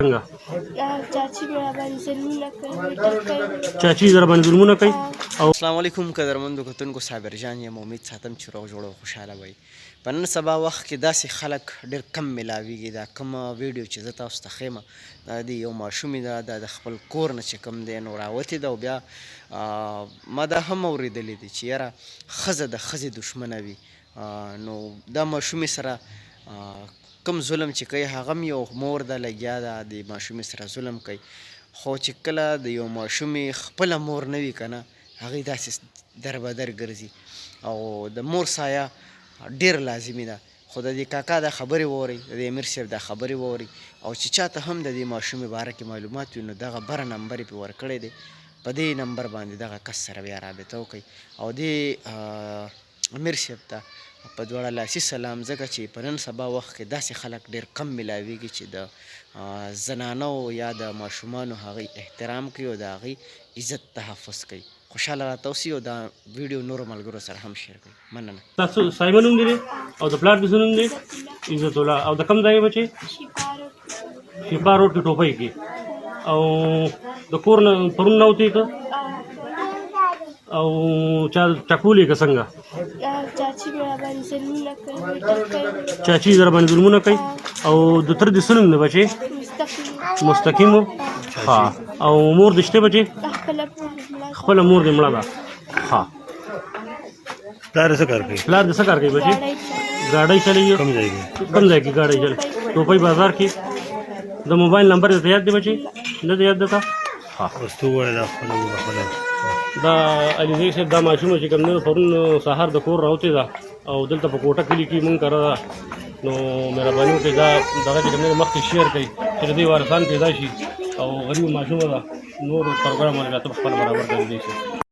څنګه چاچی مې باندې ظلمونه کوي ټکر چاچی در باندې ظلمونه کوي او السلام علیکم قدرمندو کتونکو صابر جان یم امید ساتم چې روغ جوړ او خوشحاله وئ په نن سبا وخت کې داسې خلک ډېر کم ملاویږي دا کومه ویډیو چې زه تاسو ته ښیم دا د یو ماشومې ده دا د خپل کور نه چې کوم دی نو راوتې ده او بیا ما دا هم اورېدلې دي چې یاره ښځه د ښځې دښمنه وي نو دا ماشومې سره کوم ظلم چې کوي هغه هم یو مور ده لګیا ده د ماشومې سره ظلم کوي خو چې کله د یو ماشومې خپله مور نه وي که نه هغې داسې دربدر ګرځي او د مور سایه ډېر لازمي ده خو د دې کاکا دا خبرې واورئ د دې امیر صاحب دا خبرې واورئ او چې چاته هم د دې ماشومې باره کې معلومات وي نو دغه بره نمبر یې پرې ورکړی دی په دې نمبر باندې دغه کس سره بیا رابطه وکړئ او دې امیر صاحب ته په دواړه لاسي سلام ځکه چې په نن سبا وخت کې داسې خلک ډېر کم ملاویږي چې د زنانو یا د ماشومانو هغوی احترام کوي او د هغوی عزت تحفظ کوي خوشحاله راته اوسئ او دا ویډیو نورو ملګرو سره هم شیر کړئ مننه. تاسو صاحبه نوم دی او د پلار د څه نوم دی؟ عزت الله. او د کوم ځای بچې؟ شفا روډ کې ټوپۍ کې. او د کور نه پرون نه وتې که او چاکولې که څنګه؟ چاچی مې باندې ظلمونه کوي ټکر چاچی در باندې ظلمونه کوي او د تر د څه نوم دی بچې؟ مستقیم و. ښه او مور دې شته بچې؟ خپله مور دې مړه ده. ښه پلار څه کار کوي؟ پلار دې څه کار کوي بچې؟ ګاډۍ چلوي. کوم ځای کې؟ کوم ځای کې ګاډۍ چلوي؟ ټوپۍ بازار کې. د موبایل نمبر دې یاد دی بچې؟ نه دی یاد ده؟ ښه اوس ته ووایه دا خپله دا علیزی صاحب دا ماشومه چې کوم دی پرون سهار د کور راوتې ده او دلته په کوټه کلي کې مونږ کره ده نو مهرباني وکړئ دا دغه چې کوم دی مخکې شیر کړئ چې د دې وارثان پیدا شي او غریب ماشومه ده نور پروګرام باندې راته په خپله برابر کړی شي.